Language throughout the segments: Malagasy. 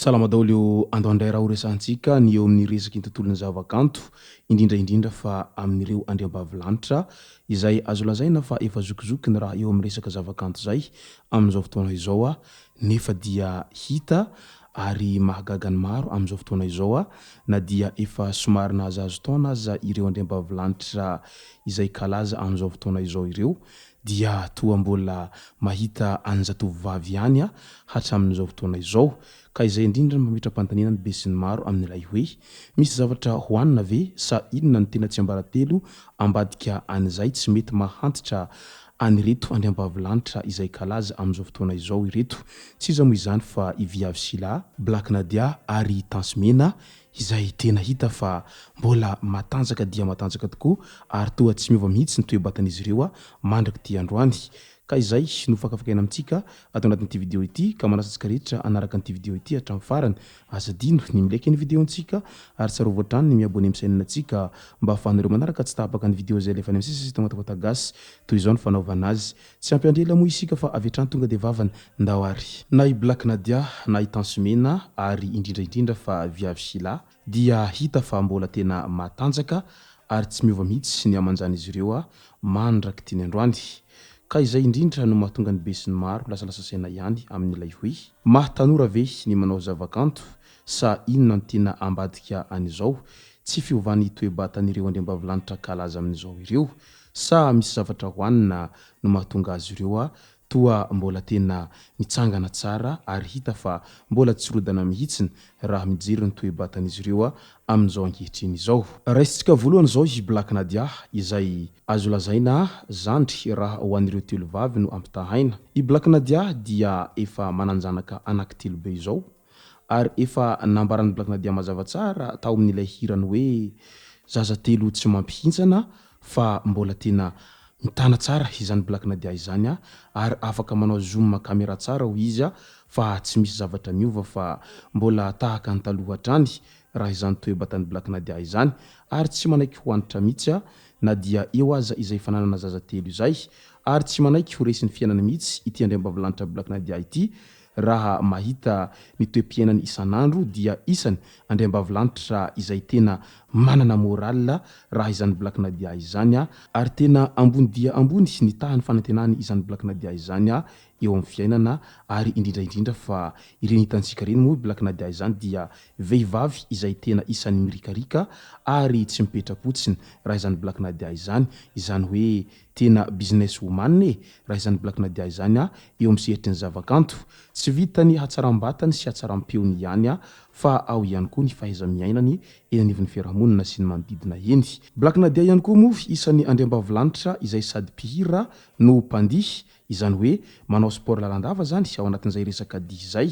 Salama daholo eo andao raha ho resantsika ny eo amin'ny resaky ny tontolon'ny zavakanto indrindraindrindra fa amin'ireo andriambavilanitra izay azo lazaina fa efa zokizoky ny raha eo amin'ny resaka zavakanto zay amin'izao fotoana izao a nefa dia hita ary mahagaga ny maro amin'izao fotoana izao a na dia efa somary nahazahazo taona aza ireo andriambavilanitra izay kalaza amin'izao fotoana izao ireo dia toa mbola mahita anjatovovavy ihany a hatramin'izao fotoana izao ka izay indrindra mametra-panontaniana ny be sy ny maro amin'ilay hoe misy zavatra hoanina ve sa inona ny tena tsy ambaratelo ambadika an'izay tsy mety mahantitra anyreto andriambavilanitra izay kalaza amin'izao fotoana izao ireto tsy iza moa izany fa i Viavy Sila, Black Nadia ary Tansimena izay tena hita fa mbola matanjaka dia matanjaka tokoa ary toa tsy miova mihitsy ny toe-batan'izy ireo a mandraka ty androany ka izay no fakafakaina amintsika atao anatin'ity video ity ka manasa antsika rehetra anaraka an'ity video ity hatramin'ny farany azadino ny milaiky ny videontsika ary tsara voatrany ny miabone amin'ny chaîne antsika mba ahafahanareo manaraka tsy tapaka ny video zay alefa any amin'ny sisy tagnatakota gasy toy izao ny fanaovana azy tsy ampiandrela moa isika fa avy hatrany tonga dia vavany ndao ary na i Black Nadia na i Tansimena ary indrindraindrindra fa Viavy Sila dia hita fa mbola tena matanjaka ary tsy miova mihitsy ny amanjan'izy ireo a mandraka ty ny androany ka izay indrindra no mahatonga ny be sy ny maro lasalasa saina ihany amin'ilay hoe mahtanora ve ny manao zavakanto sa inona ny tena ambadika an'izao tsy fiovany toe-batan'ireo andriambavilanitra kalaza amin'izao ireo sa misy zavatra hoanina no mahatonga azy ireo a toa mbola tena mitsangana tsara ary hita fa mbola tsy rodana mihitsiny raha mijery ny toe-batan'izy ireo a amin'izao ankehitriny izao. Raisitsika voalohany izao i Black Nadia izay azo lazaina zandry raha ho an'ireo telo vavy no ampitahaina. I Black Nadia dia efa mananjanaka anankitelo be izao ary efa nambaran'ny Black Nadia mazava tsara tao amin'ilay hirany hoe zaza telo tsy mampihintsana fa mbola tena mitana tsara izany Black Nadia izany a ary afaka manao zoom caméra tsara ho izy a fa tsy misy zavatra miova fa mbola tahaka ny taloha hatrany raha izany toe-batan'ny Black Nadia izany ary tsy manaiky hoanitra mihitsy a na dia eo aza izay fananana zaza telo izay ary tsy manaiky ho resy ny fiainana mihitsy ity andriambavilanitra Black Nadia ity raha mahita ny toe-piainany isan'andro dia isany andriambavilanitra izay tena manana moral raha izany Black Nadia izany a ary tena ambony dia ambony ny tahany fanantenany izany Black Nadia izany a eo amin'ny fiainana ary indrindraindrindra fa ireny hitantsika reny moa Black Nadia izany dia vehivavy izay tena isan'ny mirikarika ary tsy mipetra-potsiny raha izany Black Nadia izany hoe tena business woman raha izany Black Nadia izany a eo amin'ny sehatry ny zavakanto tsy vitany hatsaram-batany sy hatsaram-peony ihany a fa ao ihany koa ny fahaiza-miainany eny anivon'ny fiarahamonina sy ny manodidina eny. Black Nadia ihany koa moa isan'ny andriambavilanitra izay sady mpihira no mpandihy izany hoe manao sport lalandava zany ao anatin'izay resaka dihy izay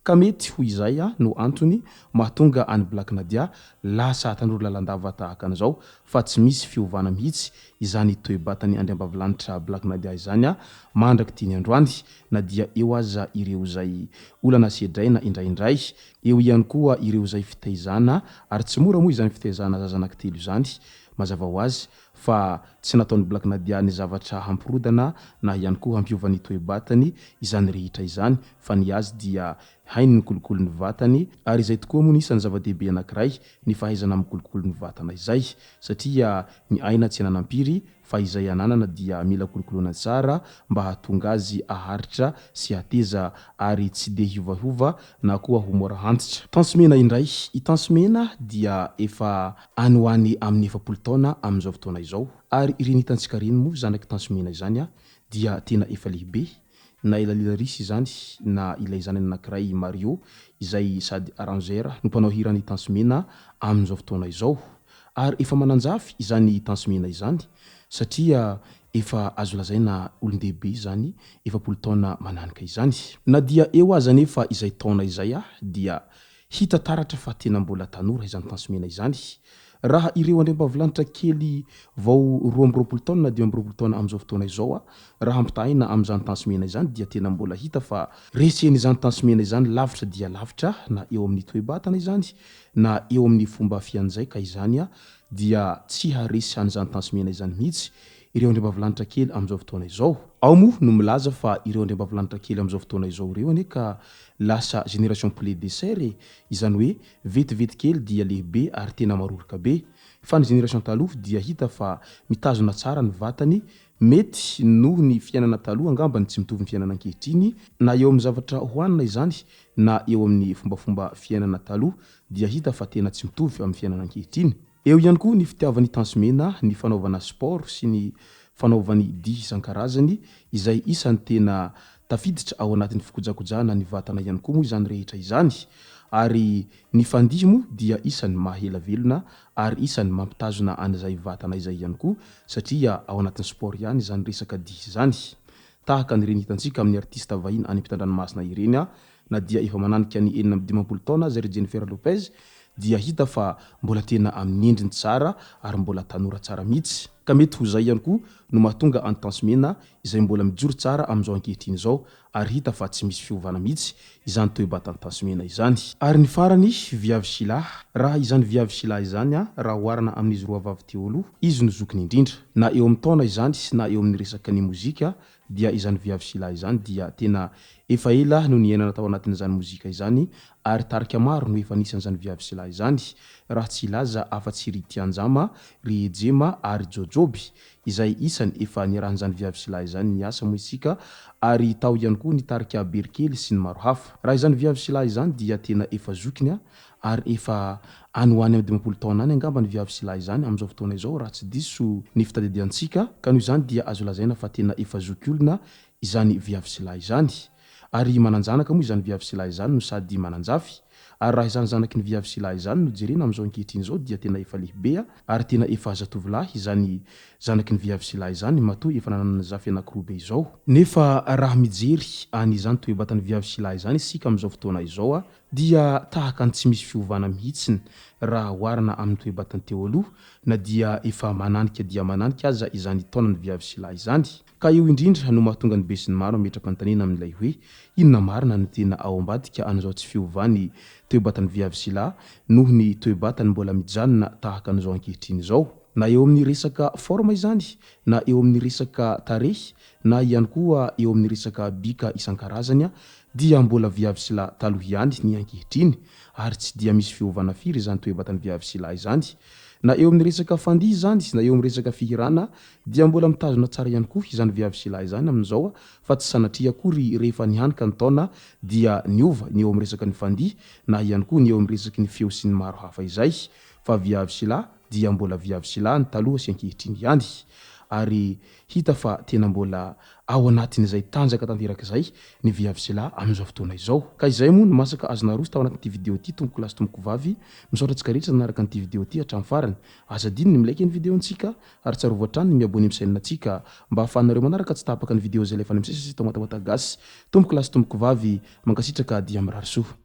ka mety ho izay no antony mahatonga any Black Nadia lasa tanora lalandava tahaka an'izao fa tsy misy fiovana mihitsy izany toe-batany andriambavilanitra Black Nadia izany a mandraka ty ny androany na dia eo aza ireo zay olana sedraina indraindray eo ihany koa ireo zay fitaizana ary tsy mora moa izany fitaizana zaza anankitelo izany mazava ho azy fa tsy nataon'ny Black Nadia ny zavatra hampirodana na ihany koa hampiovany toe-batany izany rehetra izany fa ny azy dia hainy ny kolokolo ny vatany ary izay tokoa moa nisany zava-dehibe anankiray ny fahaizana amin'ny kolokolo ny vatana izay satria ny aina tsy ananampiry fa izay ananana dia mila kolokoloana tsara mba hahatonga azy aharitra sy ateza ary tsy de hiovahova na koa ho mora antitra. Tansimena indray, i Tansimena dia efa any ho any amin'ny 70 taona amin'izao fotoana izao ary ireny hitantsika reny moa zanaky Tansimena izany a dia tena efa lehibe na Ilalila Risy izany na ilay zanany anankiray Mario izay sady arrangeur no mpanao hira ny Tansimena amin'izao fotoana izao ary efa mananjafy izany Tansimena izany satria efa azo lazaina olon-dehibe izany 70 taona mananika izany na dia eo aza nefa izay taona izay dia hita taratra fa tena mbola tanora izany tansomena izany. Raha ireo andriambavilanitra kely vao 12 taona na 12 taona amin'izao fotoana izao a, raha ampitahina amin'izany tansomena izany dia tena mbola hita fa reseny izany tansomena izany lavitra dia lavitra na eo amin'ny toe-batana izany na eo amin'ny fomba fianjaika izany a dia tsy haresy an'izany tansomena izany mihitsy ireo andriambavilanitra kely amin'izao fotoana izao. Ao moa no milaza fa ireo andriambavilanitra kely amin'izao fotoana izao ireo ane ka lasa génération poulet de serre izany hoe vetivety kely dia lehibe ary tena maroroka be. Fa ny génération taloha dia hita fa mitazona tsara ny vatany, mety noho ny fiainana taloha angambany tsy mitovy ny fiainana ankehitriny na eo amin'ny zavatra hohanina izany na eo amin'ny fombafomba fiainana taloha dia hita fa tena tsy mitovy amin'ny fiainana ankehitriny. Eo ihany koa ny fitiavan'ny tansomena, ny fanaovana sport sy ny fanaovany dihy isan-karazany izay isany tena tafiditra ao anatin'ny fikojakojana ny vatana ihany koa moa izany rehetra izany. Ary ny fandihy moa dia isany mahela velona ary isany mampitazona an'izay vatana izay ihany koa satria ao anatin'ny sport ihany izany resaka dihy izany. Tahaka nireny hitantsika amin'ny artista vahiny any ampitandranomasina ireny na dia efa mananika ny 17 taona zay Jennifer Lopez dia hita fa mbola tena amin'ny endriny tsara ary mbola tanora tsara mihitsy. Ka mety ho zay ihany koa no mahatonga any tansomena izay mbola mijoro tsara amin'izao ankehitriny izao ary hita fa tsy misy fiovana mihitsy izany toe-batany tansomena izany. Ary ny farany viavy Sila, raha izany viavy Sila izany raha oharina amin'izy roa vavy teo aloha, izy no zokiny indrindra. Na eo amin'ny taona izany na eo amin'ny resaka ny mozika dia izany viavy Sila izany dia tena efa ela no niainana tao anatin'izany mozika izany ary tarika maro no efa nisan'izany viavy Sila izany. Raha tsy ilaza afa-tsy ry Tianjama, ry Ejema ary Jojoby izay isany efa niarahan'izany viavy Sila izany niasa moa isika ary tao ihany koa ny tarika Berkely sy ny maro hafa. Raha izany viavy Sila izany dia tena efa zokiny ary efa any ho any amin'ny 12 taona any angamba ny viavy Sila izany amin'izao fotoana izao raha tsy diso ny fitadidiantsika ka noho izany dia azo lazaina fa tena efa zoky olona izany viavy Sila izany. Ary mananjanaka moa izany viavy Sila izany no sady mananjafy. Ary raha izany zanaky ny viavy Sila izany no jerena amin'izao ankehitriny izao dia tena efa lehibe ary tena efa zatovolahy izany zanaky ny viavy Sila izany matoa efa nanana zafy anankiroa be izao. Nefa raha mijery an'izany toe-batan'ny viavy Sila izany isika amin'izao fotoana izao dia tahaka ny tsy misy fiovana mihitsiny raha oharina amin'ny toe-batany teo aloha na dia efa mananika dia mananika aza izany taonany viavy Sila izany. Ka eo indrindra no mahatonga ny be sy ny maro metra-panontaniana amin'ilay hoe inona marina no tena ao ambadika an'izao tsy fiovany toe-batan'ny viavy Sila noho ny toe-batany mbola mijanona tahaka an'izao ankehitriny izao. Na eo amin'ny resaka forma izany na eo amin'ny resaka tarehy na ihany koa eo amin'ny resaka bika isan-karazany dia mbola viavy Sila taloha ihany ny ankehitriny ary tsy dia misy fiovana firy izany toe-batan'ny viavy Sila izany. Na eo amin'ny resaka fandihy izany na eo amin'ny resaka fihirana dia mbola mitazona tsara ihany koa izany viavy Sila izany amin'izao fa tsy sanatria akory rehefa nihanika ny taona dia niova ny eo amin'ny resaka ny fandihy na ihany koa ny eo amin'ny resaka ny feo sy ny maro hafa izay fa viavy Sila dia mbola viavy Sila ny taloha sy ankehitriny ihany. Ary hita fa tena mbola ao anatin'izay tanjaka tanteraka izay ny viavy Sila amin'izao fotoana izao. Ka izay moa no masaka azona roso tao anatin'ity vidéo ity tomboko lasy tomboko vavy misaotra antsika rehetra nanaraka an'ity vidéo ity hatramin'ny farany. Aza diny ny milaiky ny vidéontsika ary tsarovy hatrany ny miabony amin'ny chaîne-ntsika mba ahafahanareo manaraka tsy tapaka ny vidéo izay alefa any amin'ny sesy tao matahoata gasy. Tomboko lasy tomboko vavy mankasitraka dia mirary soa.